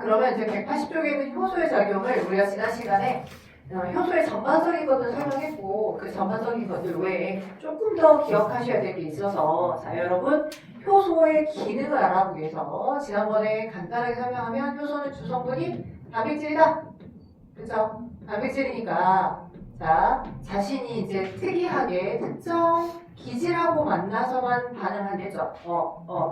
그러면 이제 180쪽에 있는 효소의 작용을 우리가 지난 시간에 효소의 전반적인 것들 설명했고 그 전반적인 것들 외에 조금 더 기억하셔야 될 게 있어서 자 여러분 효소의 기능을 알아보기 위해서 지난번에 간단하게 설명하면 효소는 주성분이 단백질이다. 그죠? 단백질이니까 자 자신이 이제 특이하게 특정 기질하고 만나서만 반응하겠죠.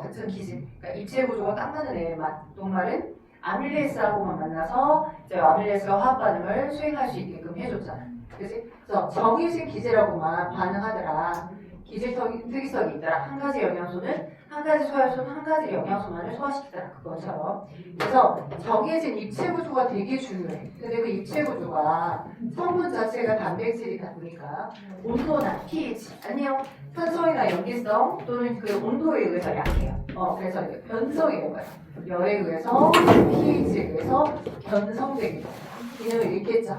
특정 기질. 그러니까 입체 구조가 딱 맞는 애만 동말은 아밀레이스하고만 만나서 이제 아밀레이스가 화학 반응을 수행할 수 있게끔 해줬잖아. 그치? 그래서 정해진 기질하고만 반응하더라. 기질 특이성이 있더라. 한 가지 영양소는 한 가지 소화효소는 한 가지 영양소만을 소화시키더라. 그것처럼. 그래서 정해진 입체 구조가 되게 중요해. 근데 그 입체 구조가 성분 자체가 단백질이다 보니까 온도나 pH, 아니요 산성이나 염기성 또는 그 온도에 의해서 약해요. 그래서 이제 변성이 되는 거예요. 열에 의해서 pH에 의해서 변성되게 돼요. 기능을 잃겠죠.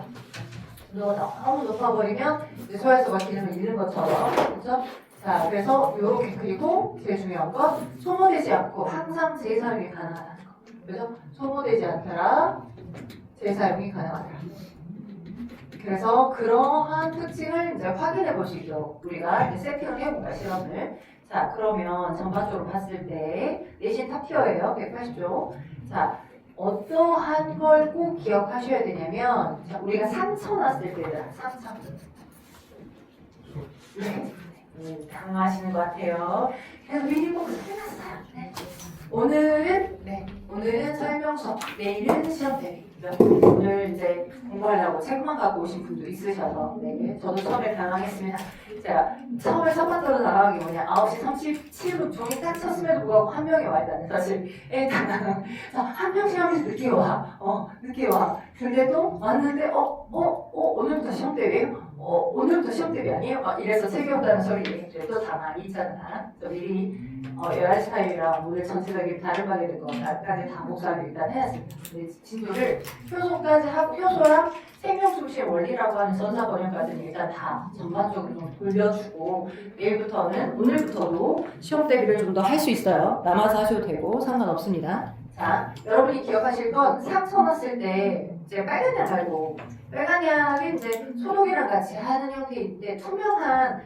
너무 높아버리면 이제 소화효소가 기능을 잃는 것처럼 그렇죠? 자 그래서 요렇게 그리고 제일 중요한 건 소모되지 않고 항상 재사용이 가능하다는 거. 그래서 소모되지 않더라 재사용이 가능하더라. 그래서 그러한 특징을 이제 확인해 볼 수 있도록 우리가 이제 세팅을 해볼까 실험을. 자 그러면 전반적으로 봤을 때 내신 탑티어예요. 180조. 자 어떠한 걸 꼭 기억하셔야 되냐면 자, 우리가 상처 났을 때다. 상처. 네. 당황하시는 것 같아요. 그래서 미리보고 끝났어요. 네. 오늘은 설명서, 내일은 시험 대비. 오늘 이제 공부하려고 책만 갖고 오신 분도 있으셔서 네, 저도 처음에 당황했습니다. 제가 처음에 첫 번째로 당황한 게 뭐냐 9시 37분 종이 딱 쳤음에도 불구하고 한 명이 와 있다는 사실 한 명 시험에서 늦게 와 근데도 왔는데 오늘부터 시험 대비예요? 오늘부터 시험 대비 아니에요? 이래서 책이 없다는 소리 또 당황이 있잖아. 또 미리 11시 타임이랑 오늘 전체적인 다른 방에 될 것까지 다 복사를 일단 해놨습니다. 진도를 효소까지 하고 효소랑 생명 중심의 원리라고 하는 전사 번역까지는 일단 다 전반적으로 좀 돌려주고 오늘부터도 시험 대비를 좀 더 할 수 있어요. 남아서 하셔도 되고 상관없습니다. 자, 여러분이 기억하실 건 상처 났을 때 이제 빨간 약 말고 빨간 약이 이제 소독이랑 같이 하는 형태인데 투명한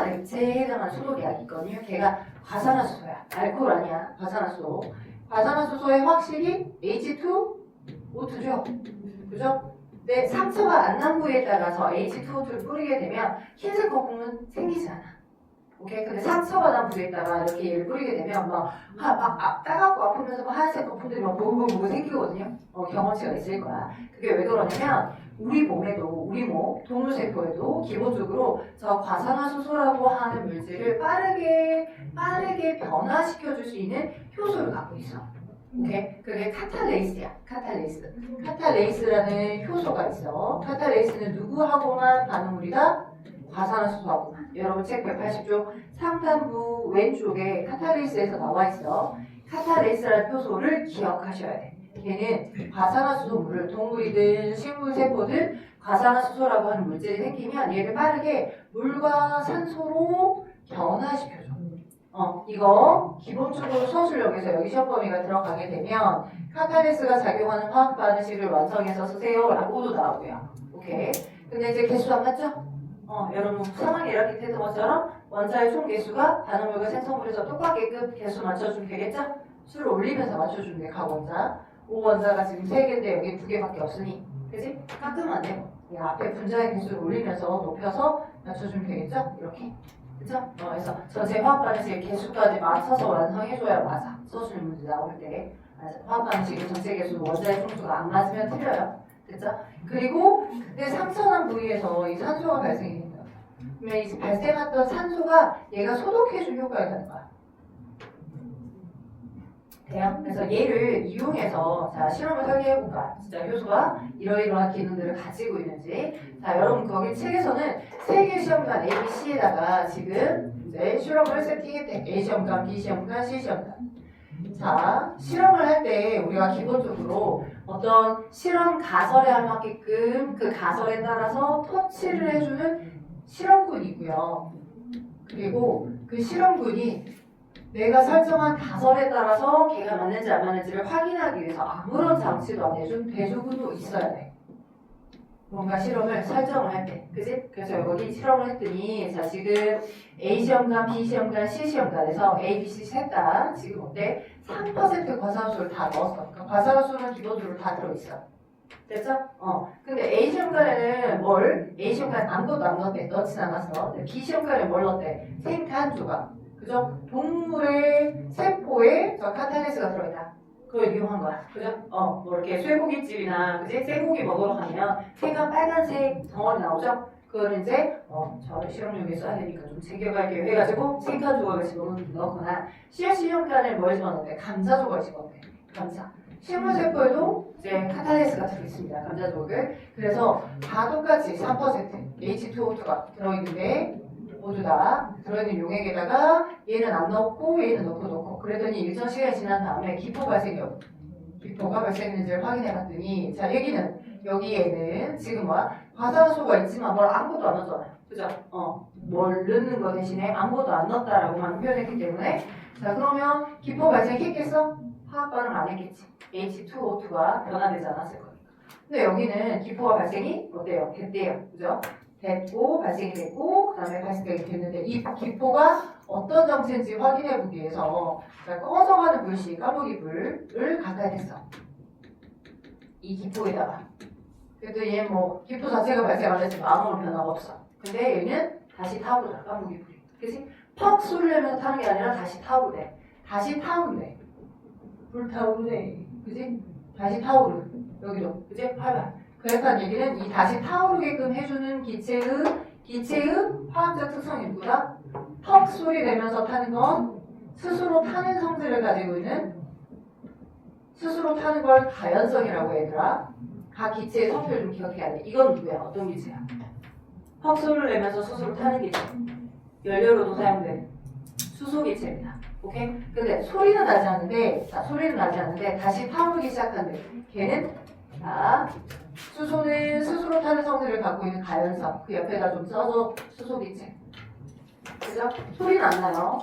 액체에 해당한 소독약이 있거든요. 걔가 과산화수소야. 알코올 아니야. 과산화수소. 과산화수소에 확실히 H2O2죠. 그죠? 근데 상처가 안 난 부위에 따라서 H2O2를 뿌리게 되면 흰색 거품은 생기지 않아. 오케이? 근데 상처가 난 부위에다가 이렇게 얘를 뿌리게 되면 따갑고 아프면서 하얀색 거품들이 보고 생기거든요. 경험치가 있을 거야. 그게 왜 그러냐면 우리 몸, 동물세포에도 기본적으로 저 과산화수소라고 하는 물질을 빠르게 변화시켜줄 수 있는 효소를 갖고 있어. 오케이? 그게 카탈레이스야. 카탈레이스라는 효소가 있어. 카탈레이스는 누구하고만 반응물이다? 과산화수소하고만. 여러분 책 180쪽 상단부 왼쪽에 카탈레이스에서 나와 있어. 카탈레이스라는 효소를 기억하셔야 돼. 걔는 과산화수소물을 동물이든 식물세포든 과산화수소라고 하는 물질이 생기면 얘를 빠르게 물과 산소로 변화시켜줘. 이거 기본적으로 수험술역에서 여기 시험 범위가 들어가게 되면 카탈레이스가 작용하는 화학 반응식을 완성해서 쓰세요 라고도 나오고요. 오케이. 근데 이제 개수 안 맞죠? 여러분 상황이 이렇게 되는 것처럼 원자의 총 개수가 반응물과 생성물에서 똑같게끔 개수 맞춰주면 되겠죠? 수를 올리면서 맞춰주면 돼. 각원자 5원자가 지금 3개인데 여기 2개밖에 없으니 그치? 깎으면 안 되고 앞에 분자의 개수를 올리면서 높여서 맞춰주면 되겠죠? 이렇게 그쵸? 그래서 전체 화학 반응식의 개수까지 맞춰서 완성해줘야 맞아. 써주는 문제 나올 때 화학 반응식의 전체 개수 원자의 총수가 안 맞으면 틀려요. 됐죠? 그리고 그때 상처난 부위에서 이 산소가 발생이 된다. 그러면 이 발생했던 산소가 얘가 소독해줄 효과가 있는 거야. 돼요? 그래서 얘를 이용해서 자 실험을 설계해볼까? 진짜 효소가 이러이러한 기능들을 가지고 있는지. 자 여러분 거기 책에서는 3개 시험관 A, B, C에다가 지금 이제 실험을 세팅했대. A 시험관, B 시험관, C 시험관. 자 실험을 할 때 우리가 기본적으로 어떤 실험 가설에 알맞게끔 그 가설에 따라서 터치를 해주는 실험군이고요. 그리고 그 실험군이 내가 설정한 가설에 따라서 걔가 맞는지 안 맞는지를 확인하기 위해서 아무런 장치도 안 해준 대조군도 있어야 돼. 뭔가 실험을 설정을 할 때, 그지? 그래서 여기 실험을 했더니, 자, 지금 A 시험관, B 시험관, C 시험관에서 A, B, C 셋 다 지금 어때? 3% 과산화수를 다 넣었어. 그러니까 과산화수는 기본적으로 다 들어있어. 됐죠? 근데 A 시험관에는 뭘? A 시험관 아무것도 안 넣었대. 넣진 않았어. B 시험관에 뭘 넣었대? 생탄 조각. 그죠? 동물의 세포에 저 카탈리스가 들어있다. 그걸 이용한 거야. 그죠? 뭐 이렇게 쇠고기집이나, 그지? 생고기 먹으러 가면 생강 빨간색 덩어리 나오죠? 그거는 이제, 저를 실험용에 써야 되니까 좀 챙겨갈게요. 해가지고 생강 조각을 집어넣거나, 씨앗 시험관에 뭘 집어넣대? 감자 조각을 집어넣대. 감자. 식물 세포에도 이제 카탈리스가 들어있습니다. 감자 조각을. 그래서 다 똑같이 3% H2O2가 들어있는데, 모두 다 들어있는 용액에다가 얘는 안 넣고 얘는 넣고 그랬더니 일정 시간이 지난 다음에 기포가 발생했는지를 확인해 봤더니 자 여기는 여기에는 지금 뭐야 과산화수가 있지만 뭘 아무것도 안 넣었잖아요. 그죠? 뭘 넣는 거 대신에 아무것도 안 넣었다라고만 표현했기 때문에 자 그러면 기포 발생했겠어? 화학 반응 안 했겠지. H2O2가 변화되지 않았을 거니까. 근데 여기는 기포가 발생이 어때요? 됐대요. 그죠? 됐고 발생이 됐고 그 다음에 발생이 됐는데 이 기포가 어떤 정체인지 확인해 보기 위해서 꺼져가는 불씨 까마귀 불을 가까이 했어. 이 기포에다가 그래도 얘는 뭐 기포 자체가 발생 안 했지만 아무런 변화가 없어. 근데 얘는 다시 타오르다 까마귀 불이. 그치? 퍽 소리를 내면서 타는 게 아니라 다시 타오르네. 다시 타오르네. 불타오르네. 그치? 다시 타오르. 여기도. 그치? 팔발. 그래서 얘기는 이 다시 타오르게끔 해주는 기체의 화학적 특성이 뭐다? 턱 소리 내면서 타는 건 스스로 타는 성질을 가지고 있는 스스로 타는 걸 가연성이라고 얘들아. 각 기체의 성질을 좀 기억해야 돼. 이건 누구야? 어떤 기체야? 턱 소리를 내면서 스스로 타는 기체. 연료로도 사용되는 수소기체입니다. 오케이? 근데 소리는 나지 않는데 다시 타오르기 시작한대. 걔는 자 수소는 스스로 타는 성질을 갖고 있는 가연성. 그 옆에다 좀 써줘. 수소기체. 그죠? 소리는 안 나요.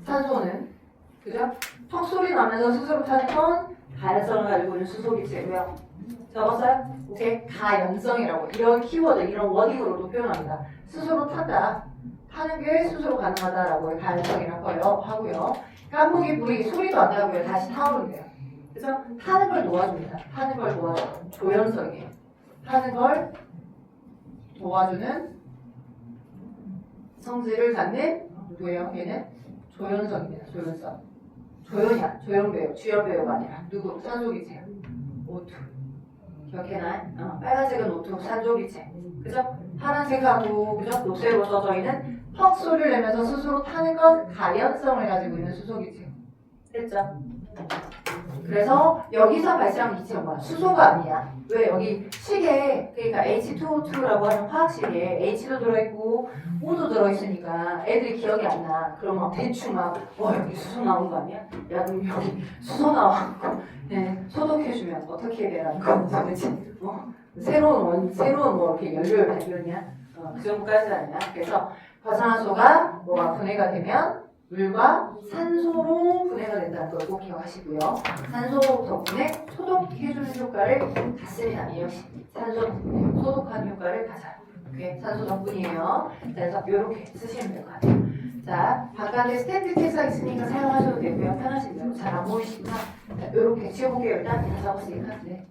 산소는. 그죠? 턱 소리 나면서 스스로 타는 건 가연성을 가지고 있는 수소기체고요. 적었어요? 오케이? 가연성이라고. 이런 키워드, 이런 워딩으로도 표현합니다. 스스로 탄다. 타는 게 스스로 가능하다라고 가연성이라고 하고요. 까마귀 불이 소리도 안 나고요. 다시 타오른대요. 그래서 타는 걸 도와줍니다. 타는 걸 도와줘요. 조연성이에요. 타는 걸 도와주는 성질을 갖는 누구예요? 얘는 조연성입니다. 조연성. 조연이야. 조연배우. 주연배우가 아니라 누구? 산소기체요. O2. 기억해놔. 빨간색은 O2 산소기체. 그죠? 파란색하고 그죠? 녹색으로 써져 있는 턱 소리를 내면서 스스로 타는 건 가연성을 가지고 있는 수소기체. 됐죠? 그래서 여기서 발생한 기체는 뭐야? 수소가 아니야. 왜? 여기 식에 그러니까 H2O2라고 하는 화학식에 H도 들어있고 O도 들어있으니까 애들이 기억이 안 나. 그러면 대충 막 여기 수소 나온 거 아니야? 야 그럼 여기 수소 나왔고 네, 소독해주면 어떻게 해야 되라는 거지? 그치? 새로운 뭐 이렇게 연료를 발견이야? 그 정도까지는 아니야. 그래서 과산화수가 뭐가 분해가 되면 물과 산소로 분해가 된다는 걸 꼭 기억하시고요. 산소 덕분에 소독해주는 효과를 갖습니다. 이 역시 산소 덕분에 소독하는 효과를 가져요. 오케이? 산소 덕분이에요. 그래서 이렇게 쓰시면 될 것 같아요. 자, 바깥에 스탠드 책상 있으니까 사용하셔도 되고요. 편하신 대로. 잘 안 보이시구나. 자, 이렇게 지워볼게요. 일단 다 잡았으니까. 네.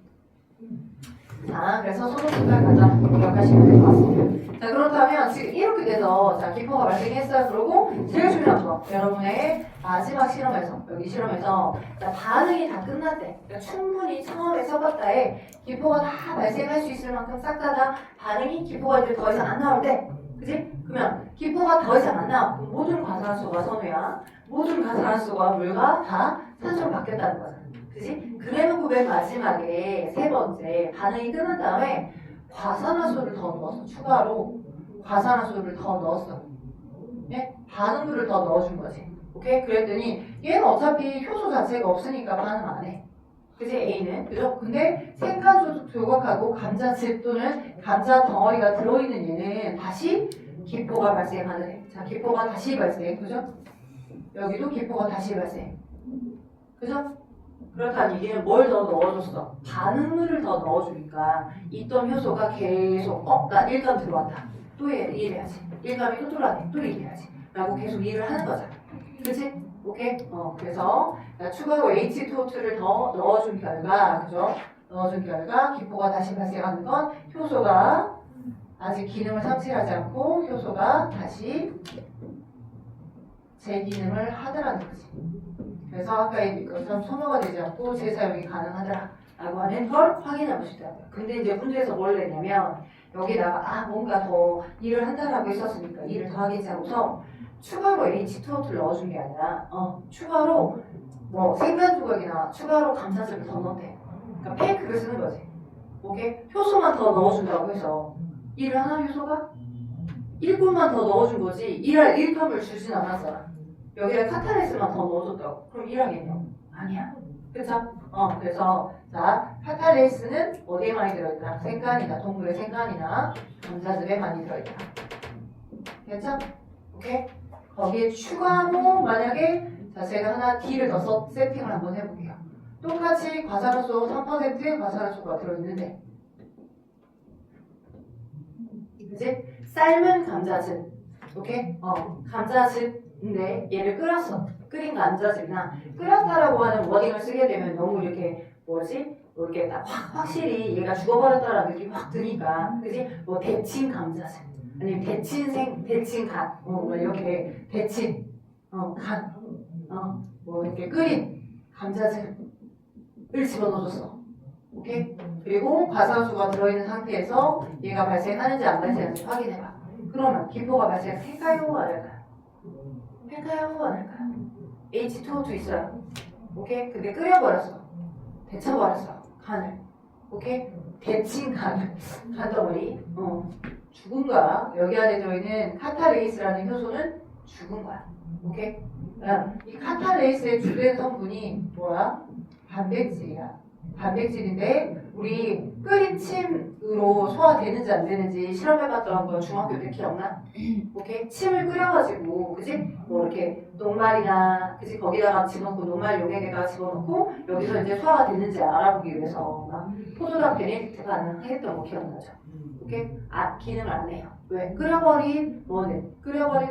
자, 그래서 소독효과 가장 기억하시면 될 것 같습니다. 자, 그렇다면 지금 이렇게 돼서 자, 기포가 발생했어요. 그러고 제일 중요한 거 여러분의 마지막 실험에서 여기 실험에서 자, 반응이 다 끝났대. 그러니까 충분히 처음에 써봤다에 기포가 다 발생할 수 있을 만큼 싹 다 반응이 기포가 이제 더 이상 안 나올 때 그지? 그러면 기포가 더 이상 안 나와. 모든 과산화수가 선우야. 모든 과산화수가 물과 다 산소로 바뀌었다는 거잖아. 그지? 그래놓고 맨 마지막에 세 번째 반응이 끝난 다음에 과산화수를 더 넣었어. 추가로 과산화수를 더 넣었어. 네? 반응물을 더 넣어준 거지. 오케이? 그랬더니 얘는 어차피 효소 자체가 없으니까 반응 안 해. 그지? A는. 그죠? 근데 생간 조각하고 감자칩 또는 감자 덩어리가 들어있는 얘는 다시 기포가 발생하는 애. 자, 기포가 다시 발생. 그죠? 여기도 기포가 다시 발생. 그죠? 그렇다는 얘기는 뭘 더 넣어줬어? 반응물을 더 넣어주니까 있던 효소가 계속 나 1감 들어왔다. 또 일해야지. 1감이 또 들어왔네. 또 일해야지. 라고 계속 일을 하는 거잖아. 그치? 오케이? 그래서 추가로 H2O2를 더 넣어준 결과, 그죠? 넣어준 결과 기포가 다시 발생하는 건 효소가 아직 기능을 상실하지 않고 효소가 다시 재기능을 하더라는 거지. 그래서 아까 얘기한 것처럼 소모가 되지 않고 재사용이 가능하다라고 하는 걸 확인해 보시더라고요. 근데 이제 문제에서 뭘 내냐면 여기다가 뭔가 더 일을 한다라고 했었으니까 일을 더 하겠지 하고서 추가로 H2O2를 넣어준 게 아니라 추가로 뭐 생산 조각이나 추가로 감자즙을 더 넣대. 그러니까 페이크를 쓰는 거지. 오케이? 효소만 더 넣어준다고 해서 일을 하나 효소가? 1분만 더 넣어준 거지 일할 1컵을 주진 않았잖아. 여기다 카탈레스만 더 넣어줬다고. 그럼 일하겠냐고? 아니야. 그쵸? 그래서 자 카탈레스는 어디에 많이 들어있다? 생간이나 동물의 생간이나 감자즙에 많이 들어있다. 됐죠? 오케이? 거기에 추가로 만약에 자 제가 하나 D를 넣어서 세팅을 한번 해볼게요. 똑같이 과산화수 3% 과산화수가 들어있는데 그치? 삶은 감자즙 오케이? 감자즙인데 얘를 끓였어. 끓인 감자즙이나 끓였다라고 하는 워딩을 쓰게 되면 너무 이렇게 이렇게 딱 확실히 얘가 죽어버렸다라는 느낌이 확 드니까 그치? 뭐 데친 감자즙 아니면 데친 간 뭐 이렇게 데친 간 뭐 이렇게 끓인 감자즙을 집어넣어줬어. 오케이? 그리고 과산화수가 들어있는 상태에서 얘가 발생하는지 안 발생하는지 확인해봐. 그러면 기포가 발생할까요? 안 할까요? 할까요? 안 할까요? H2O2 있어요. 오케이? 근데 끓여버렸어. 데쳐버렸어. 간을. 오케이? 데친 간 덩어리. 죽은 거야. 여기 안에 들어있는 카탈레이스라는 효소는 죽은 거야. 오케이? 이 카탈레이스의 주된 성분이 뭐야? 단백질이야. 단백질인데 우리 끓인 침으로 소화되는지 안 되는지 실험해봤던 거 중학교 때 기억나? 오케이? 침을 끓여가지고 그지? 뭐 이렇게 녹말이나 그지? 거기다가 집어넣고 녹말 용액에다가 집어넣고 여기서 이제 소화가 되는지 알아보기 위해서 막 포도당 베네딕트 가능했던 거 기억나죠? 오케이? 기능을 안 해요. 왜? 끓여버린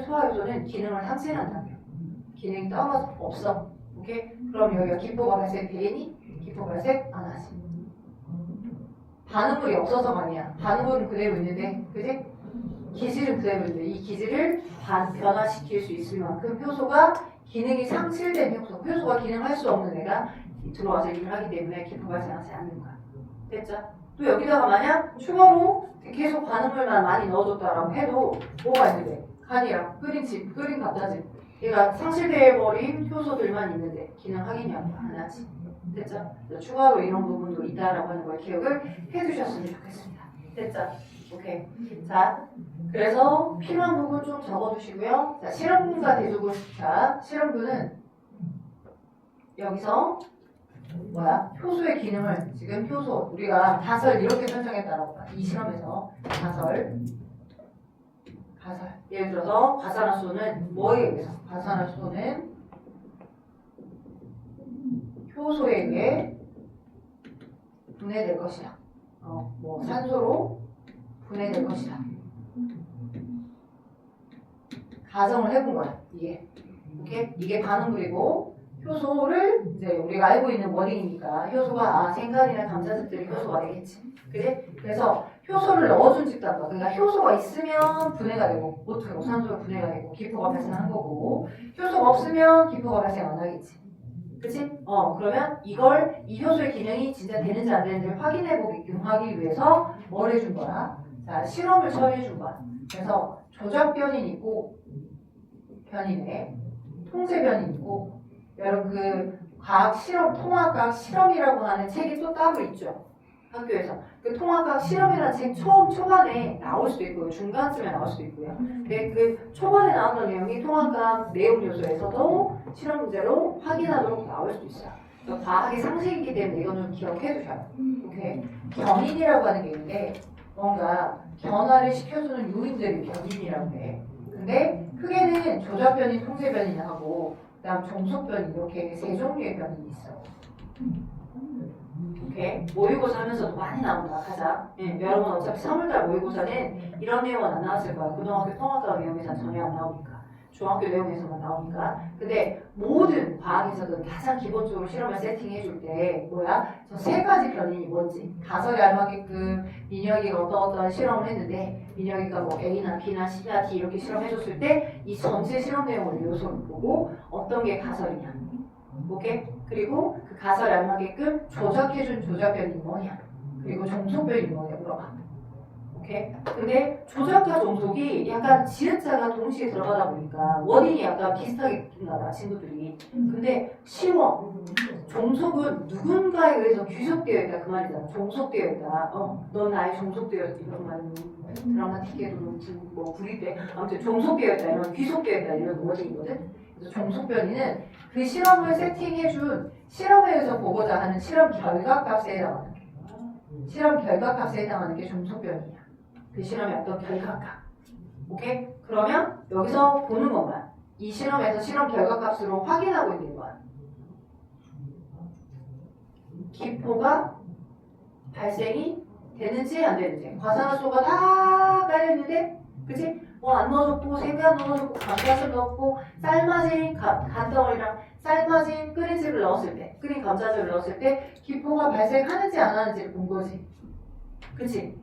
소화효소는 기능을 상실한다며. 기능이 떨어져 없어. 오케이? 그럼 여기가 기포가 발생되니? 기포 발생 안 하지. 반응물이 없어서가 아니야. 반응물은 그대로 있는데, 그지? 기질은 그대로 있는데, 이 기질을 변화시킬 수 있을 만큼 효소가 기능이 상실된 효소가 기능할 수 없는 애가 들어와서 일을 하기 때문에 기포 발생하지 않는 거야. 됐죠? 또 여기다가 만약 추가로 계속 반응물만 많이 넣어줬다라고 해도 뭐가 있는데? 간이랑 끓인 감자즙. 얘가 상실돼버린 효소들만 있는데 기능하겠냐고 안 하지. 됐죠? 추가로 이런 부분도 있다라고 하는 걸 기억을 해주셨으면 좋겠습니다. 됐죠? 오케이. 자, 그래서 필요한 부분 좀 적어주시고요. 자, 실험분과 대조군. 자, 실험분은 여기서 효소의 기능을 지금 효소 우리가 가설 이렇게 설정했다라고 봐. 이 실험에서 가설 예를 들어서 과산화수는 뭐에 의해서? 과산화수는 효소에 의해 분해될 것이다. 뭐 산소로 분해될 것이다. 가정을 해본 거야. 이게 반응물이고 효소를 이제 우리가 알고 있는 워딩이니까 효소가 생간이나 감자즙들이 효소가 되겠지. 그지? 그래서 효소를 넣어준 집단가. 그러니까 효소가 있으면 분해가 되고 못하고 산소로 분해가 되고 기포가 발생하는 거고 효소가 없으면 기포가 발생 안 하겠지. 그치? 그러면 이 효소의 기능이 진짜 되는지 안 되는지를 확인해보게끔 하기 위해서 뭘 해준 거야? 자, 실험을 처리해준 거야. 그래서 조작 변인 있고, 변인에 통제 변인 있고, 여러분 과학 실험, 통합과학 실험이라고 하는 책이 또 따로 있죠. 학교에서. 그 통합과학 실험이라는 책 초반에 나올 수도 있고요. 중간쯤에 나올 수도 있고요. 근데 그 초반에 나왔던 내용이 통합과학 내용 요소에서도 실험 문제로 확인하도록 나올 수도 있어요. 그러니까 과학의 상식이기 때문에 이건 좀 기억해 주셔요. 오케이. 변인이라고 하는 게 있는데 뭔가 변화를 시켜주는 요인들이 변인이라고 해. 근데 크게는 조작 변인, 통제 변인하고 그다음 종속 변이 이렇게 세 종류의 변이 있어. 오케이. 모의고사 하면서도 많이 나온다. 가자. 예, 여러분 어차피 3월달 모의고사는 이런 내용은 안 나왔을 거야. 고등학교 통합과학 내용에서 전혀 안 나오니까. 중학교 내용에서만 나오니까. 근데 모든 과학에서는 가장 기본적으로 실험을 세팅해 줄 때 뭐야? 저 세 가지 변이 뭔지 가설에 알맞게끔 민혁이가 어떤 실험을 했는데 민혁이가 뭐 A나 B나 C나 D 이렇게 실험해 줬을 때 이 전체 실험 내용을 요소를 보고 어떤 게 가설이냐. 오케이? 그리고 그 가설에 알맞게끔 조작해준 조작변이 뭐냐. 그리고 종속변이 뭐냐 물어봐. 오케이? 근데 조작과 종속이 약간 지읒자가 동시에 들어가다 보니까 원인이 약간 비슷하게 붙는다 봐 친구들이. 근데 쉬워. 종속은 누군가에 의해서 귀속되어 있다 그 말이잖아. 종속되어 있다. 넌 나의 종속되어 있다 이런 말은 드라마틱해도 뭐 구릴 때 아무튼 종속되어 있다 이런 귀속되어 있다 이런 원인이거든. 그래서 종속변이는 그 실험을 세팅해준 실험에 의해서 보고자 하는 실험 결과값에 해당하는 게 실험 결과값에 해당하는 게 종속변이야. 그 실험의 어떤 결과값. 오케이? 그러면 여기서 보는 것만 이 실험에서 실험 결과값으로 확인하고 있는 거야. 기포가 발생이 되는지 안 되는지. 과산화수소가 다 깔려있는데 그치? 뭐 안 넣어줬고 생강 넣어줬고 감자즙 넣었고 삶아진 간덩어리랑 삶아진 끓인 즙을 넣었을 때 끓인 감자즙을 넣었을 때 기포가 발생하는지 안 하는지를 본 거지. 그치?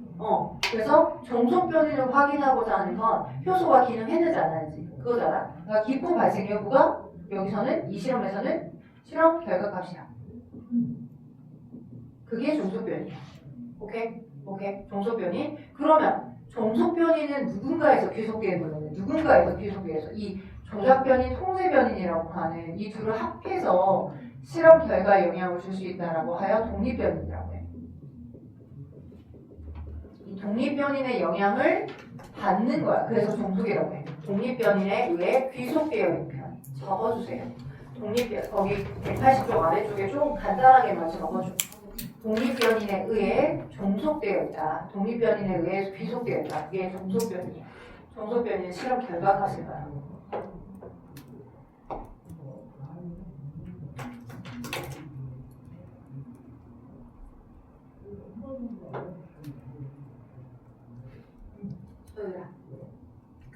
그래서 종속변이를 확인하고자 하는 건 효소가 기능했는지 안 했는지 그거잖아. 그러니까 기포 발생 여부가 여기서는 이 실험에서는 실험 결과값이야. 그게 종속변이야. 오케이? 종속변이. 그러면 종속변이는 누군가에서 귀속되는 거예요. 누군가에서 귀속돼서 이 조작변이 통제변인이라고 하는 이 둘을 합해서 실험 결과에 영향을 줄 수 있다라고 하여 독립변인이라고 해. 이 독립변인의 영향을 받는 거야. 그래서 종속이라고 해. 독립변인에 의해 귀속되어 있는 변. 적어주세요. 독립변 거기 180쪽 아래쪽에 좀 간단하게만 적어줘. 독립변인에 의해 종속되어 있다. 독립변인에 의해 귀속되어 있다. 그게 종속변이야. 종속변인은 실험 결과값을 말하는 거. 소율아,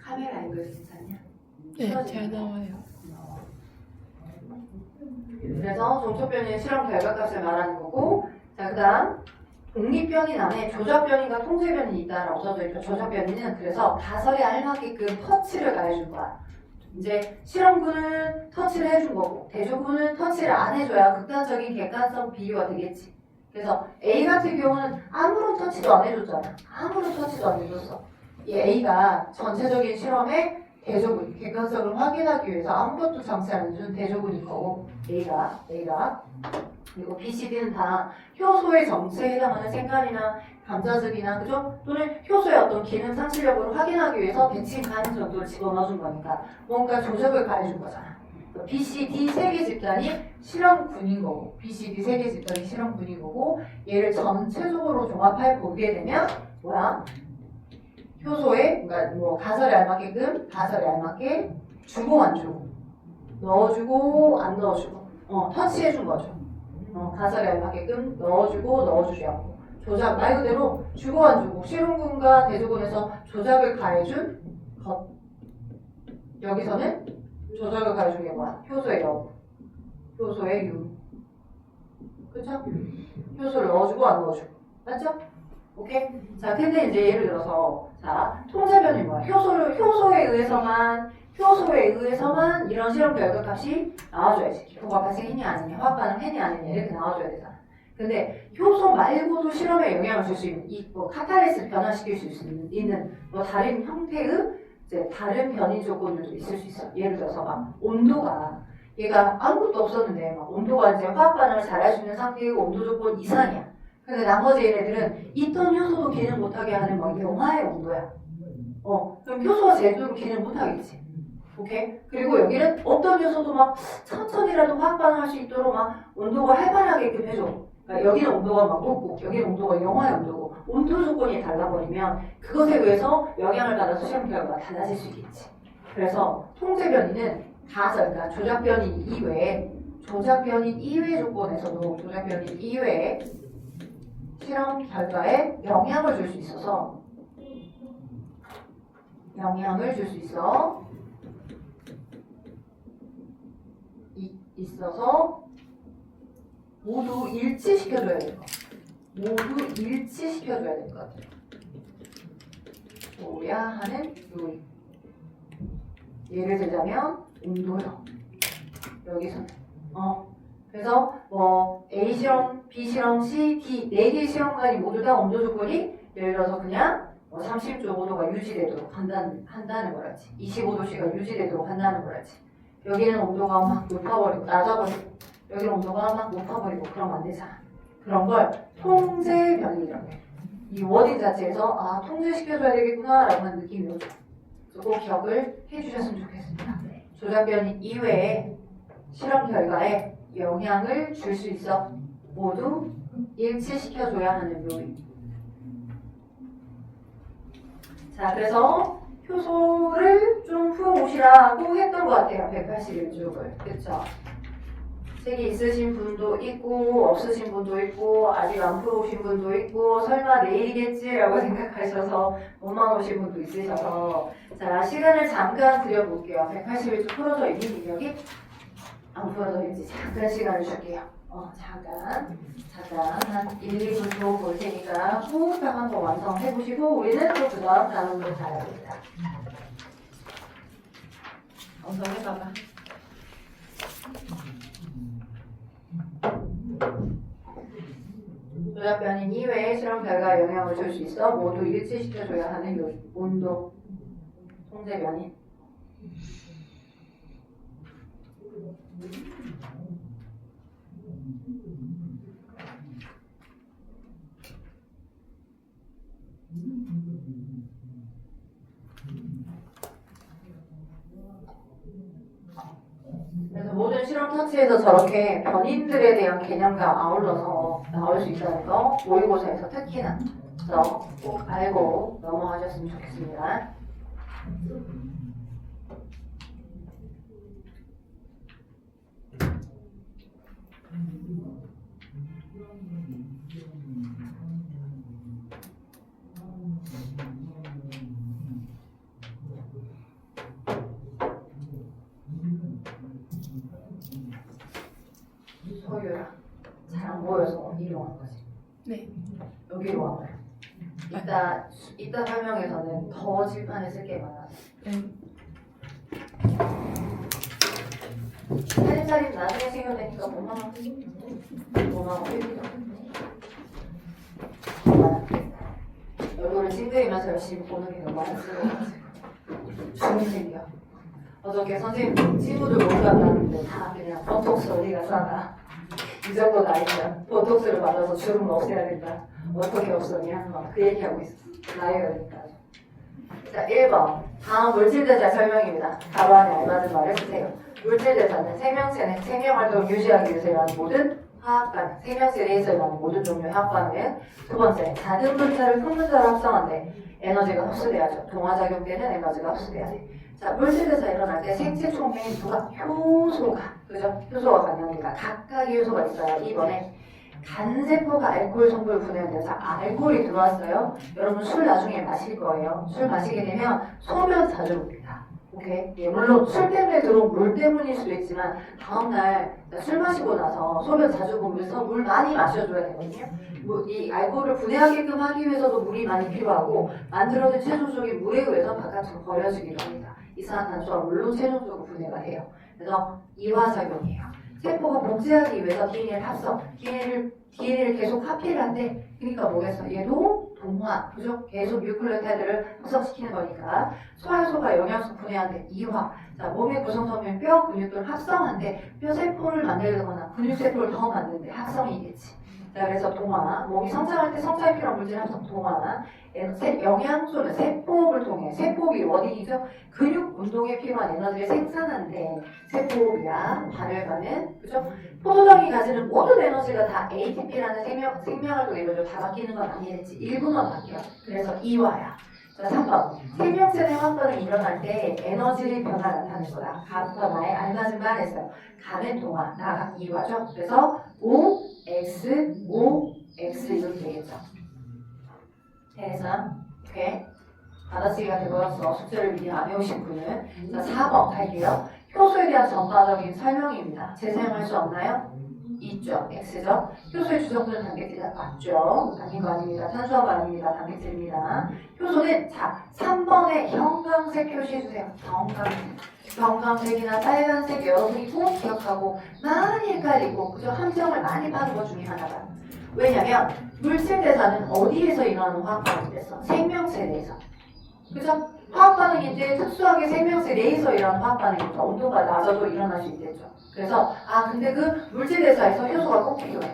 카메라 이거 괜찮냐? 네, 잘 나와요. 그래서 종속변인은 실험 결과값을 말하는 거고, 자, 그 다음 독립변인 안에 조작변인과 통제변인이 있다라고 써져 있죠. 조작변인은 그래서 가설에 알맞게끔 터치를 가해준 거야. 이제 실험군은 터치를 해준 거고 대조군은 터치를 안 해줘야 극단적인 객관성 비교가 되겠지. 그래서 A 같은 경우는 아무런 터치도 안 해줬잖아. 아무런 터치도 안 해줬어. 이 A가 전체적인 실험의 대조군, 객관성을 확인하기 위해서 아무것도 장치 안 해준 대조군일 거고 A가 그리고 B, C, D는 다 효소의 정체에 해당하는 생간이나 감자즙이나 그죠? 또는 효소의 어떤 기능 상실력을 확인하기 위해서 벤친 가능 정도를 집어넣어준 거니까 뭔가 조작을 가해준 거잖아. B, C, D 세 개 집단이 실험군인 거고 B, C, D 세 개 집단이 실험군인 거고 얘를 전체적으로 종합해 보게 되면 뭐야? 효소에 그러니까 뭐 가설에 알맞게 주고 안 주고 넣어주고 안 넣어주고 터치해준 거죠. 가설에 알맞게끔 넣어주지 않고 조작 말 그대로 주고 안 주고 실험군과 대조군에서 조작을 가해준 것. 여기서는 조작을 가해준 게 뭐야? 효소의 여부, 효소의 유. 그쵸? 효소를 넣어주고 안 넣어주고 맞죠? 오케이? 자, 근데 이제 예를 들어서 자 통제변이 뭐야? 효소에 의해서만 이런 실험 결과값이 나와줘야지. 기포가 발생했냐 아니냐, 화학 반응했냐 아니냐 이렇게 나와줘야 되잖아. 근데 효소 말고도 실험에 영향을 줄 수 있는 뭐 카탈리스를 변화시킬 수 있는 뭐 다른 형태의 이제 다른 변이 조건들도 있을 수 있어. 예를 들어서 막 온도가 얘가 아무것도 없었는데 막 온도가 이제 화학 반응을 잘할 수 있는 상태의 온도 조건 이상이야. 근데 나머지 얘네들은 있던 효소도 기능 못하게 하는 막 영하의 온도야. 그럼 효소가 제대로 기능 못하겠지. 오케이? 그리고 여기는 어떤 요소도 막 천천히라도 화학 반응할 수 있도록 막 온도가 활발하게끔 해줘. 그러니까 여기는 온도가 막 높고 여기는 온도가 영하의 온도고 온도 조건이 달라버리면 그것에 의해서 영향을 받아서 실험 결과가 달라질 수 있겠지. 그래서 통제변이는 그러니까 조작변인 이외 조건에서도 조작변인 이외에 실험 결과에 영향을 줄 수 있어서 모두 일치시켜줘야 될 것 같아요. 줘야 하는 요인. 예를 들자면 온도요. 여기서는 그래서 뭐 A 실험, B 실험, C, D 4개의 실험관이 모두 다 온도 조건이 예를 들어서 그냥 30.5도가 유지되도록 한다는 거랄지 25도씨가 유지되도록 한다는 거랄지 여기는 온도가 막 높아버리고 낮아버리고 여기는 온도가 막 높아버리고 그러면 안 되잖아. 그런 걸 통제변이라고 해. 이 워딩 자체에서 통제시켜줘야 되겠구나 라고 하는 느낌이 오죠. 꼭 기억을 해주셨으면 좋겠습니다. 조작변인 이외에 실험 결과에 영향을 줄 수 있어 모두 일치시켜줘야 하는 요인. 자, 그래서 효소를 좀 풀어보시라고 했던 것 같아요. 181쪽을. 그쵸? 책이 있으신 분도 있고 없으신 분도 있고 아직 안 풀어오신 분도 있고 설마 내일이겠지라고 생각하셔서 못만 오신 분도 있으셔서 자, 시간을 잠깐 드려볼게요. 181쪽 풀어져 있는 기억이 안 풀어져 있는지 잠깐 시간을 줄게요. 잠깐 한 1, 2분 볼 테니까 호흡하고 한번 완성해보시고 우리는 또 그 다음 단원으로 가야 됩니다. 완성해봐봐. 조작변인 이외에 실험 결과에 영향을 줄 수 있어 모두 일치시켜줘야 하는 요인. 온도, 통제변인. 그래서 모든 실험 터치에서 저렇게 변인들에 대한 개념과 아울러서 나올 수 있다는 거 모의고사에서 특히나 꼭 알고 넘어가셨으면 좋겠습니다. 소유라 잘 안 보여서 이리로 간 거지. 네. 여기로 와봐요. 이따 설명에서는 더 칠판에 쓸 게 많아서. 사진 나중에 생겨내니까 5만원 필요. 5만원 필요. 얼굴을 찡그리면서 열심히 보는 게 너무 안쓰러워가지고 죽이 생겨. 어저께 선생님 친구들 못 갔다는데 다 그냥 보톡스 어디가 싸다. 이 정도 나이면 보톡스를 맞아서 주름을 없애야 된다. 어떻게 없었냐? 그 얘기하고 있어. 나이가 되니까. 자, 1번. 다음 물질대사 설명입니다. 가로 안에 알맞은 말을 쓰세요. 물질대사는 생명체는 생명활동을 유지하기 위해서 일하는 모든 화학반, 생명체 내에서 일하는 모든 종류의 화학반은 두 번째, 작은 분자를 큰 분자로 합성한데 에너지가 흡수돼야죠. 동화작용 때는 에너지가 흡수돼야 돼. 자, 물질에서 일어날 때 생체 총매인 누가? 효소가. 그죠? 효소가 관련되니까 각각의 효소가 있어요. 이번에 간세포가 알코올 성분을 분해하는데 자, 알코올이 들어왔어요. 여러분 술 나중에 마실 거예요. 술 마시게 되면 소변 자주 봅니다. 오케이? 예, 물론 술 때문에 들어온 물 때문일 수도 있지만 다음날 술 마시고 나서 소변 자주 보면서 물 많이 마셔줘야 되거든요. 이 알코올을 분해하게끔 하기 위해서도 물이 많이 필요하고 만들어진 최종적인 물에 의해서 바깥으로 버려지기도 합니다. 이산화탄소와 물로 최종적으로 분해가 돼요. 그래서 이화작용이에요. 세포가 복제하기 위해서 DNA를 합성, DNA를 계속 카피를 한대. 그러니까 뭐겠어? 얘도 동화, 그죠? 계속 뉴클레오타이드를 합성시키는 거니까 소화효소가 영양소 분해하는데 이화. 자, 몸의 구성성인 뼈, 근육들을 합성한데 뼈 세포를 만들거나 근육 세포를 더 만드는데 합성이겠지. 자, 그래서 동화, 몸이 성장할 때 성장에 필요한 물질 합성 동화, 영양소는 세포를 통해, 세포업이 어디이죠? 근육 운동에 필요한 에너지를 생산하는데 세포업이야, 발열가는, 그죠? 포도당이 가지는 모든 에너지가 다 ATP라는 생명활동 에너지로 다 바뀌는 건 아니겠지. 일부만 바뀌어. 그래서 이화야. 자, 3번. 생명체의 확반응이 일어날 때 에너지 변화 나타낼 거다. 가부터 나에 알맞은만 했어요. 가는 동안, 나가 이유하죠. 그래서 O, X, O, X 이렇게 되겠죠. 해서, 오케이. 받아쓰기가 되버렸어. 숙제를 미리 안 해오신 분은. 자, 4번 갈게요. 효소에 대한 전반적인 설명입니다. 재사용할 수 없나요? 있죠. X죠. 효소의 주성분은 단백질 맞죠? 아닌 거 아닙니다. 탄수화물 아닙니다. 단백질입니다. 효소는 자 3번에 형광색 표시해주세요. 형광색이나 빨간색 여러분이 꼭 기억하고 많이 헷갈리고 그죠? 함정을 많이 파는 것 중에 하나가 왜냐면 물질 대사는 어디에서 일어나는 화학 반응이 됐어? 생명체 내에서. 그죠? 화학 반응인데 특수하게 생명체 내에서 일어나는 화학 반응이니까 온도가 낮아도 일어날 수 있겠죠. 그래서 근데 그 물질 대사에서 효소가 꼭 필요해.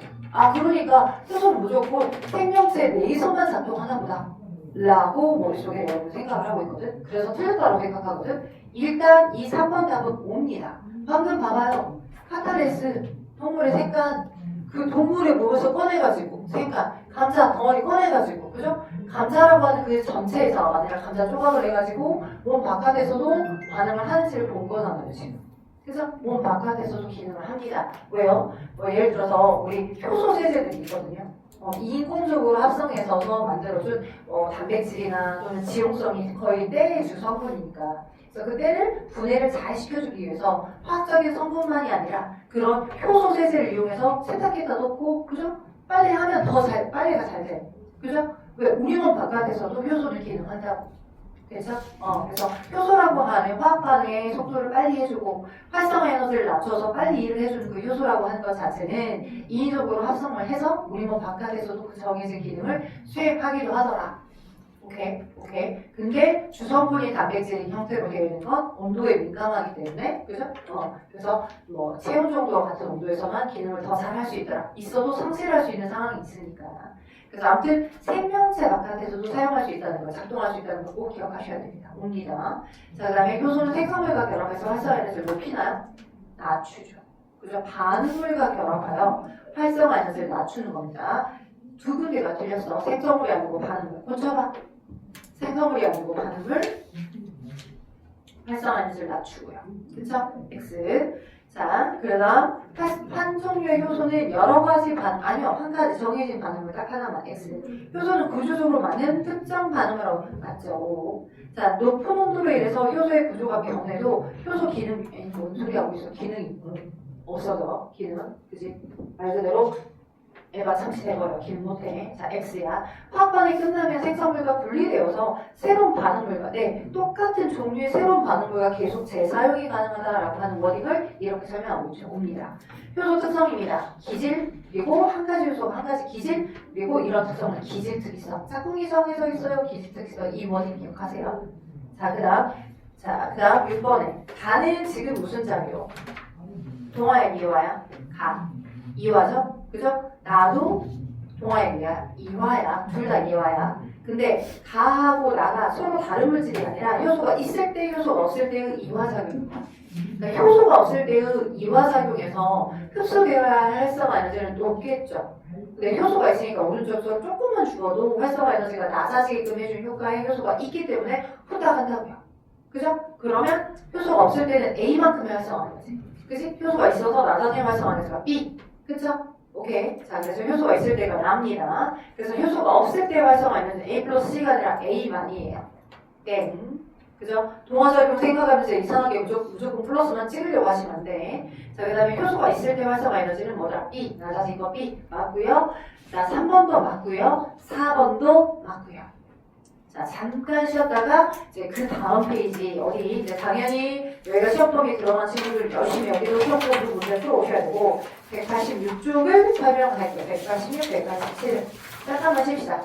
그러니까 효소는 무조건 생명체 내에서만 작동하나 보다 라고 머릿속에 여러분 생각을 하고 있거든. 그래서 틀렸다고 생각하거든. 일단 이 3번 답은 옵니다. 방금 봐봐요. 카타레스 동물의 색깔 그 동물의 몸에서 꺼내가지고 색깔 감자 덩어리 꺼내가지고 그죠? 감자라고 하는 그 전체에서 아니라 감자 조각을 해가지고 몸 바깥에서도 반응을 하는지를 본 거잖아요 지금. 그래서 몸 바깥에서도 기능을 합니다. 왜요? 예를 들어서 우리 효소 세제들이 있거든요. 인공적으로 합성해서 만들어준 단백질이나 또는 지용성이 거의 때의 주 성분이니까 그래서 그 때를 분해를 잘 시켜주기 위해서 화학적인 성분만이 아니라 그런 효소 세제를 이용해서 세탁기에다 넣고 그죠? 빨리 하면 더 빨리가 잘 돼. 그죠? 왜? 우리 몸 바깥에서도 효소를 기능한다고. 그렇죠? 그래서 효소라고 하는 화학 반응의 속도를 빨리 해주고 활성화 에너지를 낮춰서 빨리 일을 해주는 그 효소라고 하는 것 자체는 인위적으로 합성을 해서 우리 몸 바깥에서도 그 정해진 기능을 수행하기도 하더라. 오케이. 근데 주성분이 단백질인 형태로 되어 있는 건 온도에 민감하기 때문에, 그죠? 그래서 뭐 체온 정도와 같은 온도에서만 기능을 더 잘 할 수 있더라. 있어도 상실할 수 있는 상황이 있으니까. 그래서 아무튼 생명체 바깥에서도 사용할 수 있다는 거, 작동할 수 있다는 거 꼭 기억하셔야 됩니다. 옵니다. 자, 그 다음에 효소는 생성물과 결합해서 활성화 에너지를 높이나요? 낮추죠. 그죠? 반응물과 결합하여 활성화 에너지를 낮추는 겁니다. 두 군데가 틀렸어. 생성물이 아니고 반응물. 고쳐봐. 생성물이 아니고 반응물. 활성화 에너지를 낮추고요. 그쵸? X. 자, 그 다음 한 종류의 효소는 여러 가지 아니요, 한 가지 정해진 반응을 딱 하나만 X. 효소는 구조적으로 맞는 특정 반응을 맞죠. 자, 높은 온도로 인해서 효소의 구조가 변해도 효소 기능이 뭔 소리 하고 있어? 기능이 없어져. 기능은 그지? 말 그대로 얘가 잠시돼버려. 기능 못해. 자, X야. 화학 반응이 끝나면 생성물과 분리되어서 새로운 반응물과 똑같은 종류의 새로운 반응물과 계속 재사용이 가능하다라고 하는 워딩을 이렇게 설명하고 옵니다. 효소 특성입니다. 기질, 그리고 한 가지 효소가 한 가지 기질, 그리고 이런 특성은 기질 특이성. 짝꿍이 정해져 있어요. 기질 특이성. 이 워딩 기억하세요. 자, 그 다음 6번에 가는 지금 무슨 짝이요? 동화야, 이화야? 이화죠? 그죠? 나도 동화야, 이화야. 둘 다 이화야. 근데 가하고 나가 서로 다른 물질이 아니라 효소가 있을 때, 효소가 없을 때의 이화작용입니다. 그러니까 효소가 없을 때의 이화작용에서 흡수되어야 할 활성화 에너지는 높겠죠. 근데 효소가 있으니까 오른쪽처럼 조금만 죽어도 활성화 에너지가 낮아지게끔 해주는 효과의 효소가 있기 때문에 후딱 한다고요. 그죠? 그러면 효소가 없을 때는 A만큼의 활성화 에너지. 그치? 효소가 있어서 낮아지는 활성화 에너지가 B. 그쵸? 오케이. 자, 그래서 효소가 있을 때가 납니다. 그래서 효소가 없을 때 활성화 에너지는 A 플러스 C가 아니라 A만이에요. 땡. 그죠? 동화작용 생각하면서 이상하게 무조건 플러스만 찍으려고 하시면 안 돼. 자, 그 다음에 효소가 있을 때 활성화 에너지는 뭐다? B. 낮아진 거 B. 맞고요. 자, 3번도 맞고요. 4번도 맞고요. 자, 잠깐 쉬었다가 이제 그 다음 페이지 어디 이제 당연히 여기가 시험범위 들어간 친구들 열심히 여기도 시험범위 문제 풀어오셔야 되고 186쪽을 설명할게요. 186, 187. 잠깐만 쉽시다.